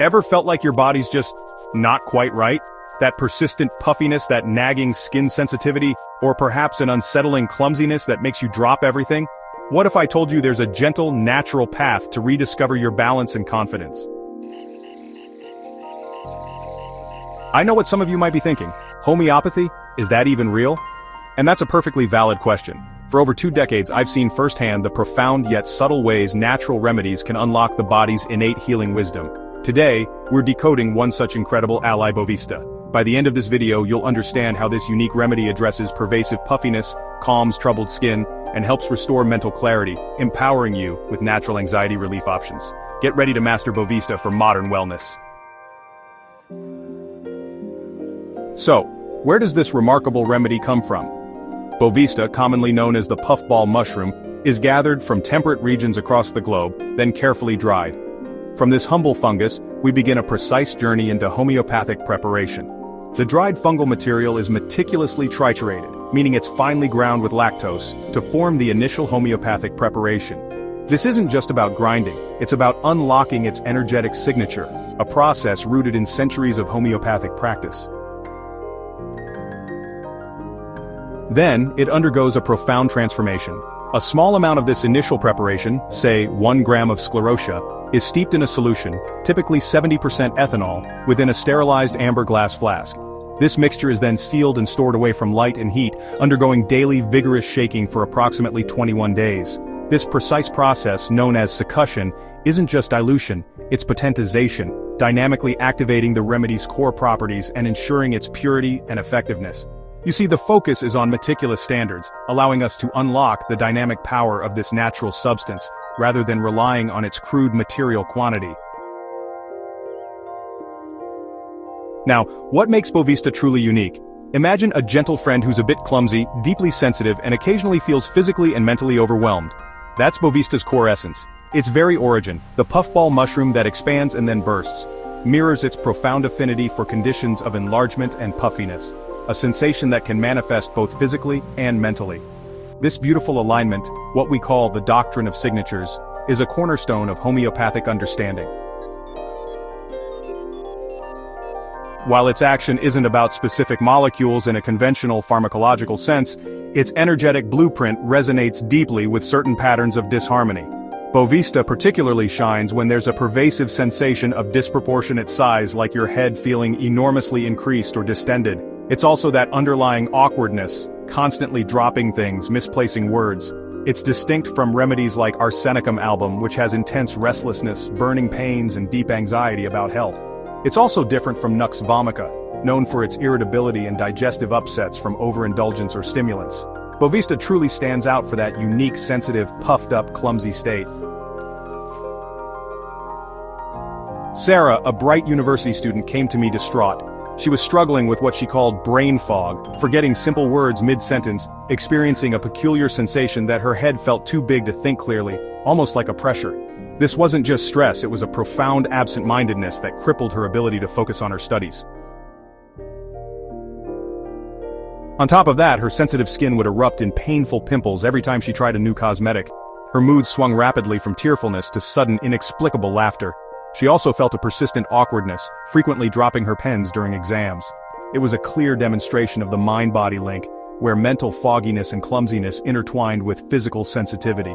Ever felt like your body's just not quite right? That persistent puffiness, that nagging skin sensitivity, or perhaps an unsettling clumsiness that makes you drop everything? What if I told you there's a gentle, natural path to rediscover your balance and confidence? I know what some of you might be thinking. Homeopathy? Is that even real? And that's a perfectly valid question. For over 2 decades, I've seen firsthand the profound yet subtle ways natural remedies can unlock the body's innate healing wisdom. Today, we're decoding one such incredible ally, Bovista. By the end of this video, you'll understand how this unique remedy addresses pervasive puffiness, calms troubled skin, and helps restore mental clarity, empowering you with natural anxiety relief options. Get ready to master Bovista for modern wellness. So, where does this remarkable remedy come from? Bovista, commonly known as the puffball mushroom, is gathered from temperate regions across the globe, then carefully dried. From this humble fungus, we begin a precise journey into homeopathic preparation. The dried fungal material is meticulously triturated, meaning it's finely ground with lactose, to form the initial homeopathic preparation. This isn't just about grinding, it's about unlocking its energetic signature, a process rooted in centuries of homeopathic practice. Then, it undergoes a profound transformation. A small amount of this initial preparation, say 1 gram of sclerotia, is steeped in a solution, typically 70% ethanol, within a sterilized amber glass flask. This mixture is then sealed and stored away from light and heat, undergoing daily vigorous shaking for approximately 21 days. This precise process, known as succussion, isn't just dilution, it's potentization, dynamically activating the remedy's core properties and ensuring its purity and effectiveness. You see, the focus is on meticulous standards, allowing us to unlock the dynamic power of this natural substance, rather than relying on its crude material quantity. Now, what makes Bovista truly unique? Imagine a gentle friend who's a bit clumsy, deeply sensitive, and occasionally feels physically and mentally overwhelmed. That's Bovista's core essence. Its very origin, the puffball mushroom that expands and then bursts, mirrors its profound affinity for conditions of enlargement and puffiness, a sensation that can manifest both physically and mentally. This beautiful alignment, what we call the doctrine of signatures, is a cornerstone of homeopathic understanding. While its action isn't about specific molecules in a conventional pharmacological sense, its energetic blueprint resonates deeply with certain patterns of disharmony. Bovista particularly shines when there's a pervasive sensation of disproportionate size, like your head feeling enormously increased or distended. It's also that underlying awkwardness, constantly dropping things, misplacing words. It's distinct from remedies like Arsenicum album, which has intense restlessness, burning pains, and deep anxiety about health. It's also different from Nux vomica, known for its irritability and digestive upsets from overindulgence or stimulants. Bovista truly stands out for that unique, sensitive, puffed-up, clumsy state. Sarah, a bright university student, came to me distraught. She was struggling with what she called brain fog, forgetting simple words mid-sentence, experiencing a peculiar sensation that her head felt too big to think clearly, almost like a pressure. This wasn't just stress, it was a profound absent-mindedness that crippled her ability to focus on her studies. On top of that, her sensitive skin would erupt in painful pimples every time she tried a new cosmetic. Her mood swung rapidly from tearfulness to sudden, inexplicable laughter. She also felt a persistent awkwardness, frequently dropping her pens during exams. It was a clear demonstration of the mind-body link, where mental fogginess and clumsiness intertwined with physical sensitivity.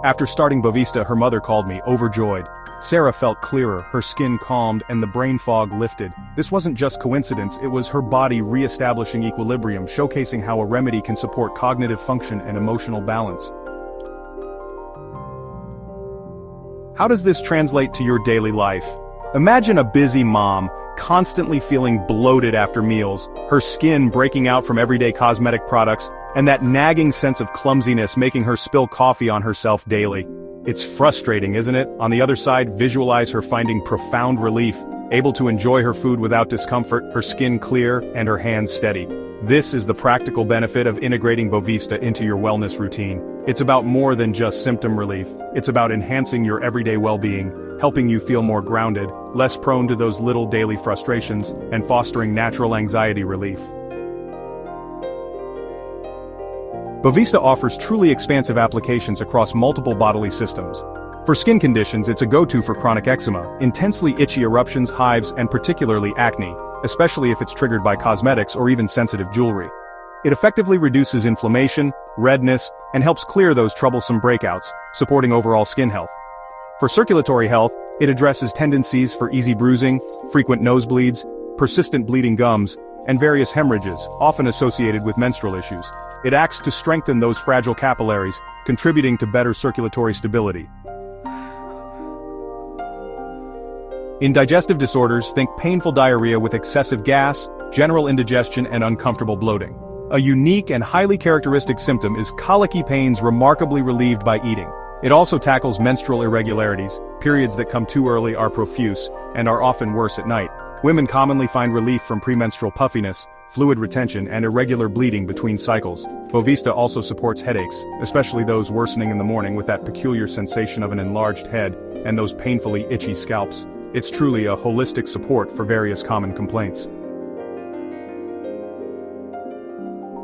After starting Bovista, her mother called me, overjoyed. Sarah felt clearer, her skin calmed, and the brain fog lifted. This wasn't just coincidence, it was her body re-establishing equilibrium, showcasing how a remedy can support cognitive function and emotional balance. How does this translate to your daily life? Imagine a busy mom, constantly feeling bloated after meals, her skin breaking out from everyday cosmetic products, and that nagging sense of clumsiness making her spill coffee on herself daily. It's frustrating, isn't it? On the other side, visualize her finding profound relief, able to enjoy her food without discomfort, her skin clear, and her hands steady. This is the practical benefit of integrating Bovista into your wellness routine. It's about more than just symptom relief. It's about enhancing your everyday well-being, helping you feel more grounded, less prone to those little daily frustrations, and fostering natural anxiety relief. Bovista offers truly expansive applications across multiple bodily systems. For skin conditions, it's a go-to for chronic eczema, intensely itchy eruptions, hives, and particularly acne, especially if it's triggered by cosmetics or even sensitive jewelry. It effectively reduces inflammation, redness, and helps clear those troublesome breakouts, supporting overall skin health. For circulatory health, it addresses tendencies for easy bruising, frequent nosebleeds, persistent bleeding gums, and various hemorrhages, often associated with menstrual issues. It acts to strengthen those fragile capillaries, contributing to better circulatory stability. In digestive disorders, think painful diarrhea with excessive gas, general indigestion, and uncomfortable bloating. A unique and highly characteristic symptom is colicky pains remarkably relieved by eating. It also tackles menstrual irregularities. Periods that come too early are profuse, and are often worse at night. Women commonly find relief from premenstrual puffiness, fluid retention, and irregular bleeding between cycles. Bovista also supports headaches, especially those worsening in the morning with that peculiar sensation of an enlarged head, and those painfully itchy scalps. It's truly a holistic support for various common complaints.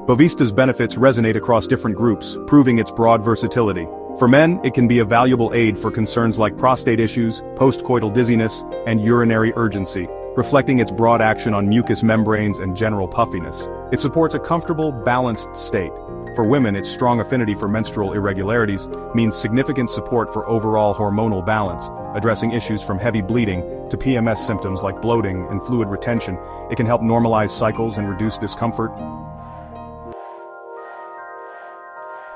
Bovista's benefits resonate across different groups, proving its broad versatility. For men, it can be a valuable aid for concerns like prostate issues, postcoital dizziness, and urinary urgency, reflecting its broad action on mucous membranes and general puffiness. It supports a comfortable, balanced state. For women, its strong affinity for menstrual irregularities means significant support for overall hormonal balance, addressing issues from heavy bleeding to PMS symptoms like bloating and fluid retention. It can help normalize cycles and reduce discomfort.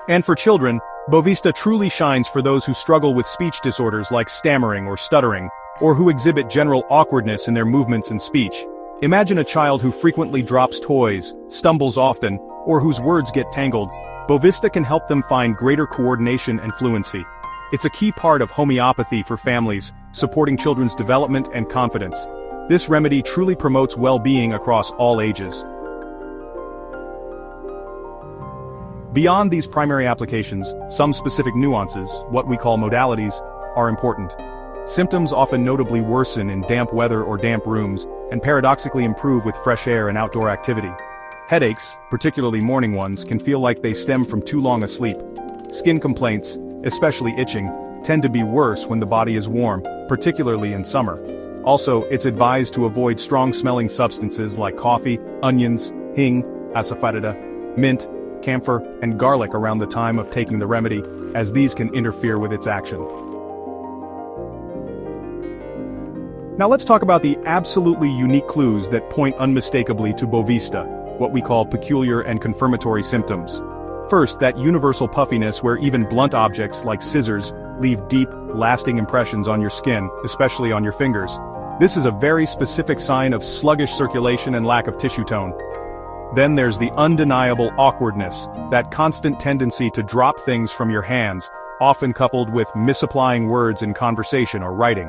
And for children, Bovista truly shines for those who struggle with speech disorders like stammering or stuttering, or who exhibit general awkwardness in their movements and speech. Imagine a child who frequently drops toys, stumbles often, or whose words get tangled. Bovista can help them find greater coordination and fluency. It's a key part of homeopathy for families, supporting children's development and confidence. This remedy truly promotes well-being across all ages. Beyond these primary applications, some specific nuances, what we call modalities, are important. Symptoms often notably worsen in damp weather or damp rooms, and paradoxically improve with fresh air and outdoor activity. Headaches, particularly morning ones, can feel like they stem from too long a sleep. Skin complaints, especially itching, tend to be worse when the body is warm, particularly in summer. Also, it's advised to avoid strong-smelling substances like coffee, onions, hing, asafoetida, mint, camphor, and garlic around the time of taking the remedy, as these can interfere with its action. Now let's talk about the absolutely unique clues that point unmistakably to Bovista, what we call peculiar and confirmatory symptoms. First, that universal puffiness where even blunt objects like scissors leave deep, lasting impressions on your skin, especially on your fingers. This is a very specific sign of sluggish circulation and lack of tissue tone. Then there's the undeniable awkwardness, that constant tendency to drop things from your hands, often coupled with misapplying words in conversation or writing.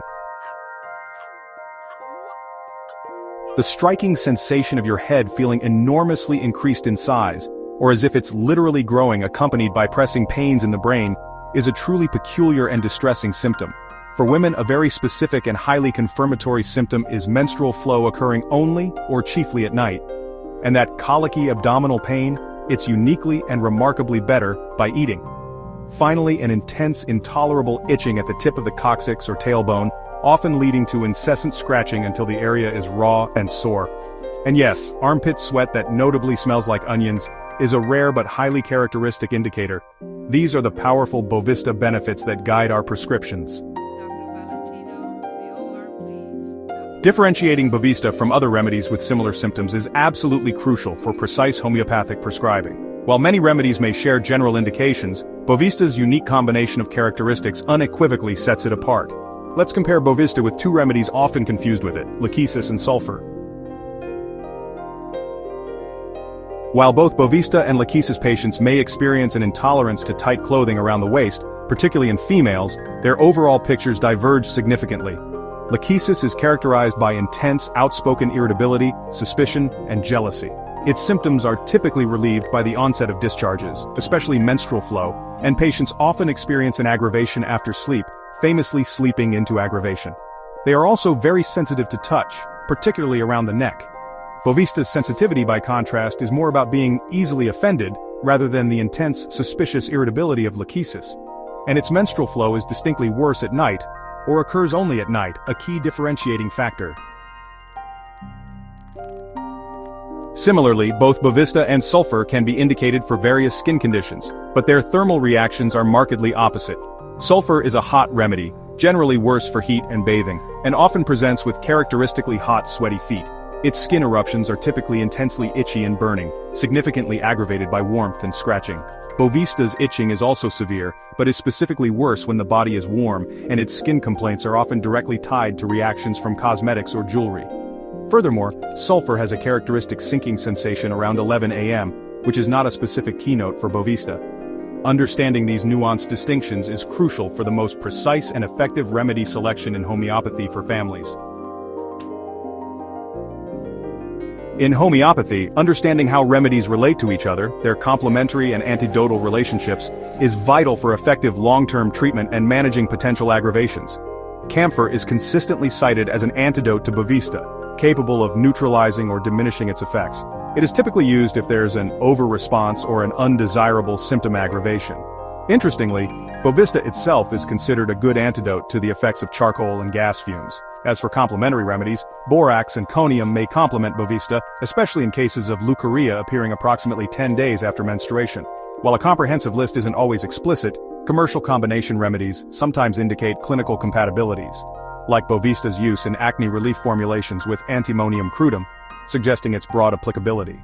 The striking sensation of your head feeling enormously increased in size, or as if it's literally growing accompanied by pressing pains in the brain, is a truly peculiar and distressing symptom. For women, a very specific and highly confirmatory symptom is menstrual flow occurring only or chiefly at night. And that colicky abdominal pain, it's uniquely and remarkably better by eating. Finally, an intense, intolerable itching at the tip of the coccyx or tailbone, often leading to incessant scratching until the area is raw and sore. And yes, armpit sweat that notably smells like onions is a rare but highly characteristic indicator. These are the powerful Bovista benefits that guide our prescriptions. Differentiating Bovista from other remedies with similar symptoms is absolutely crucial for precise homeopathic prescribing. While many remedies may share general indications, Bovista's unique combination of characteristics unequivocally sets it apart. Let's compare Bovista with two remedies often confused with it, Lachesis and Sulphur. While both Bovista and Lachesis patients may experience an intolerance to tight clothing around the waist, particularly in females, their overall pictures diverge significantly. Lachesis is characterized by intense, outspoken irritability, suspicion, and jealousy. Its symptoms are typically relieved by the onset of discharges, especially menstrual flow, and patients often experience an aggravation after sleep, famously sleeping into aggravation. They are also very sensitive to touch, particularly around the neck. Bovista's sensitivity, by contrast, is more about being easily offended, rather than the intense, suspicious irritability of Lachesis. and its menstrual flow is distinctly worse at night, or occurs only at night, a key differentiating factor. Similarly, both Bovista and sulfur can be indicated for various skin conditions, but their thermal reactions are markedly opposite. Sulfur is a hot remedy, generally worse for heat and bathing, and often presents with characteristically hot, sweaty feet. Its skin eruptions are typically intensely itchy and burning, significantly aggravated by warmth and scratching. Bovista's itching is also severe, but is specifically worse when the body is warm, and its skin complaints are often directly tied to reactions from cosmetics or jewelry. Furthermore, sulfur has a characteristic sinking sensation around 11 a.m., which is not a specific keynote for Bovista. Understanding these nuanced distinctions is crucial for the most precise and effective remedy selection in homeopathy for families. In homeopathy, understanding how remedies relate to each other, their complementary and antidotal relationships, is vital for effective long-term treatment and managing potential aggravations. Camphor is consistently cited as an antidote to Bovista, capable of neutralizing or diminishing its effects. It is typically used if there's an over-response or an undesirable symptom aggravation. Interestingly, Bovista itself is considered a good antidote to the effects of charcoal and gas fumes. As for complementary remedies, borax and conium may complement Bovista, especially in cases of leukorrhea appearing approximately 10 days after menstruation. While a comprehensive list isn't always explicit, commercial combination remedies sometimes indicate clinical compatibilities, like Bovista's use in acne relief formulations with antimonium crudum, suggesting its broad applicability.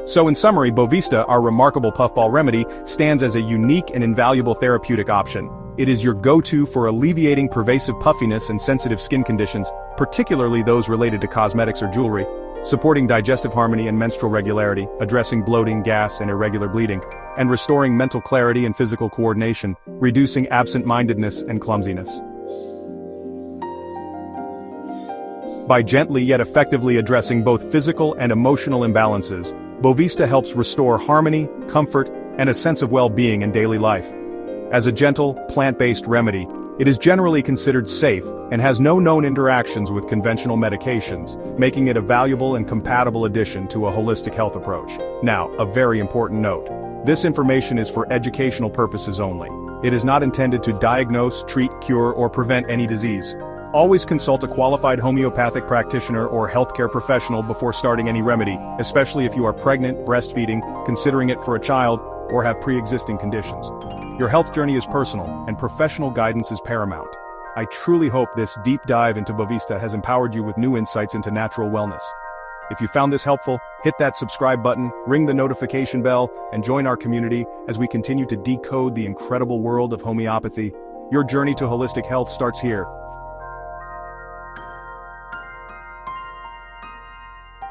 So in summary, Bovista, our remarkable puffball remedy, stands as a unique and invaluable therapeutic option. It is your go-to for alleviating pervasive puffiness and sensitive skin conditions, particularly those related to cosmetics or jewelry, supporting digestive harmony and menstrual regularity, addressing bloating, gas, and irregular bleeding, and restoring mental clarity and physical coordination, reducing absent-mindedness and clumsiness. By gently yet effectively addressing both physical and emotional imbalances, Bovista helps restore harmony, comfort, and a sense of well-being in daily life. As a gentle, plant-based remedy, it is generally considered safe and has no known interactions with conventional medications, making it a valuable and compatible addition to a holistic health approach. Now, a very important note. This information is for educational purposes only. It is not intended to diagnose, treat, cure, or prevent any disease. Always consult a qualified homeopathic practitioner or healthcare professional before starting any remedy, especially if you are pregnant, breastfeeding, considering it for a child, or have pre-existing conditions. Your health journey is personal, and professional guidance is paramount. I truly hope this deep dive into Bovista has empowered you with new insights into natural wellness. If you found this helpful, hit that subscribe button, ring the notification bell, and join our community as we continue to decode the incredible world of homeopathy. Your journey to holistic health starts here.